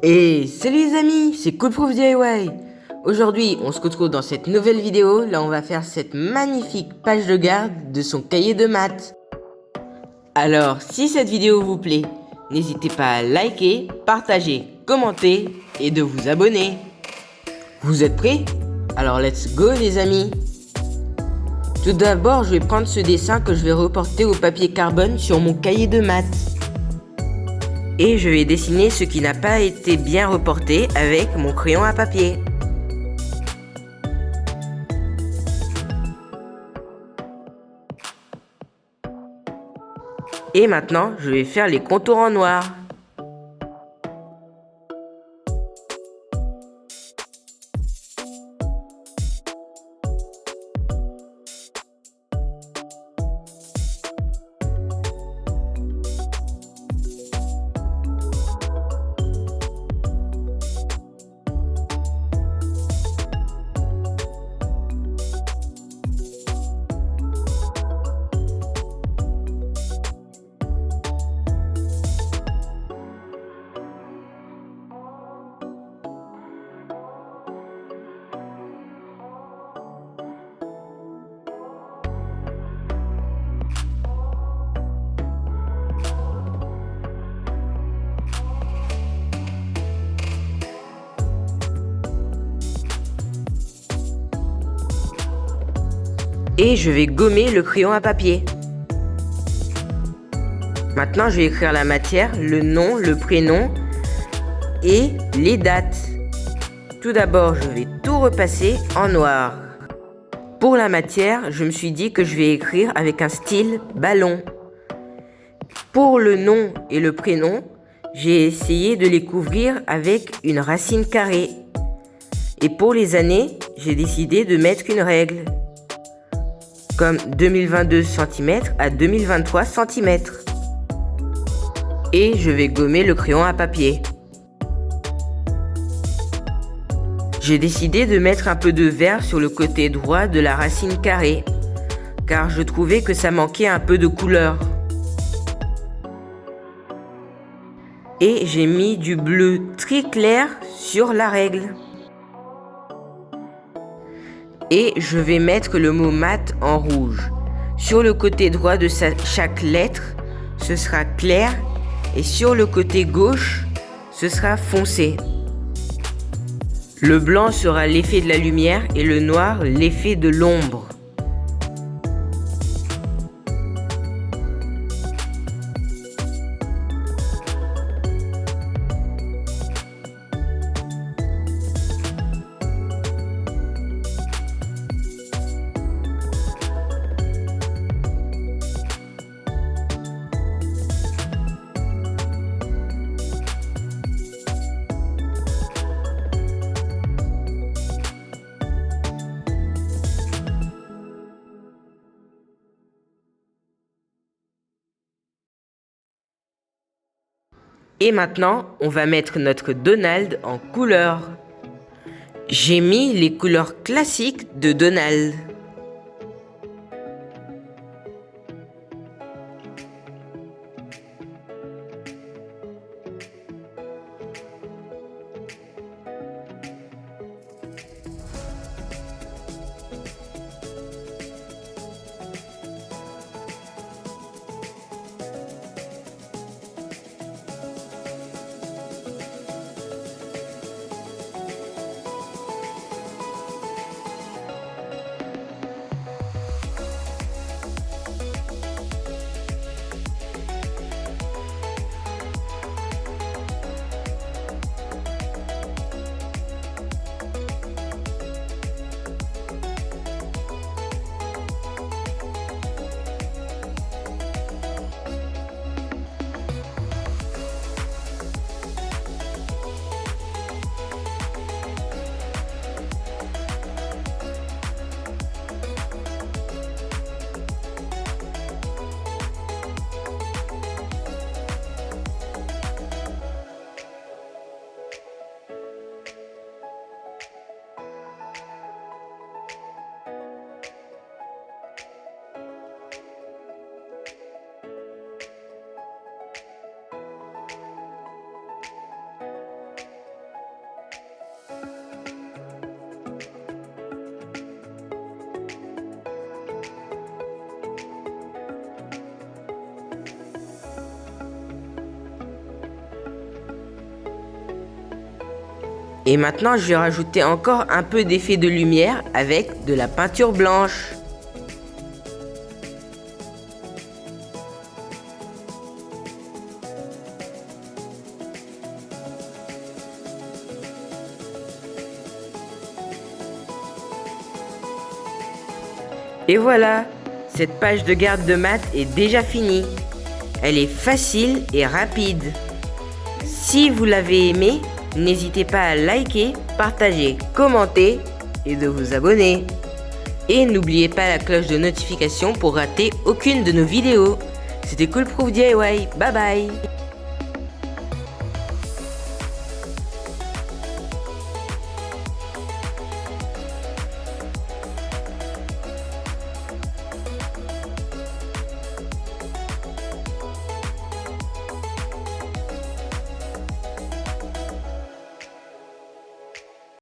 Et salut les amis, c'est Coolproof DIY. Aujourd'hui, on se retrouve dans cette nouvelle vidéo. Là, on va faire cette magnifique page de garde de son cahier de maths. Alors, si cette vidéo vous plaît, n'hésitez pas à liker, partager, commenter et de vous abonner. Vous êtes prêts? Alors, let's go les amis. Tout d'abord, je vais prendre ce dessin que je vais reporter au papier carbone sur mon cahier de maths. Et je vais dessiner ce qui n'a pas été bien reporté avec mon crayon à papier. Et maintenant, je vais faire les contours en noir. Et je vais gommer le crayon à papier. Maintenant, je vais écrire la matière, le nom, le prénom et les dates. Tout d'abord, je vais tout repasser en noir. Pour la matière, je me suis dit que je vais écrire avec un style ballon. Pour le nom et le prénom, j'ai essayé de les couvrir avec une racine carrée. Et pour les années, j'ai décidé de mettre une règle. Comme 2022 cm à 2023 cm. Et je vais gommer le crayon à papier. J'ai décidé de mettre un peu de vert sur le côté droit de la racine carrée, car je trouvais que ça manquait un peu de couleur. Et j'ai mis du bleu très clair sur la règle. Et je vais mettre le mot maths en rouge. Sur le côté droit de chaque lettre, ce sera clair. Et sur le côté gauche, ce sera foncé. Le blanc sera l'effet de la lumière et le noir l'effet de l'ombre. Et maintenant, on va mettre notre Donald en couleur. J'ai mis les couleurs classiques de Donald. Et maintenant, je vais rajouter encore un peu d'effet de lumière avec de la peinture blanche. Et voilà, cette page de garde de maths est déjà finie. Elle est facile et rapide. Si vous l'avez aimé, n'hésitez pas à liker, partager, commenter et de vous abonner. Et n'oubliez pas la cloche de notification pour rater aucune de nos vidéos. C'était Coolproof DIY, bye bye.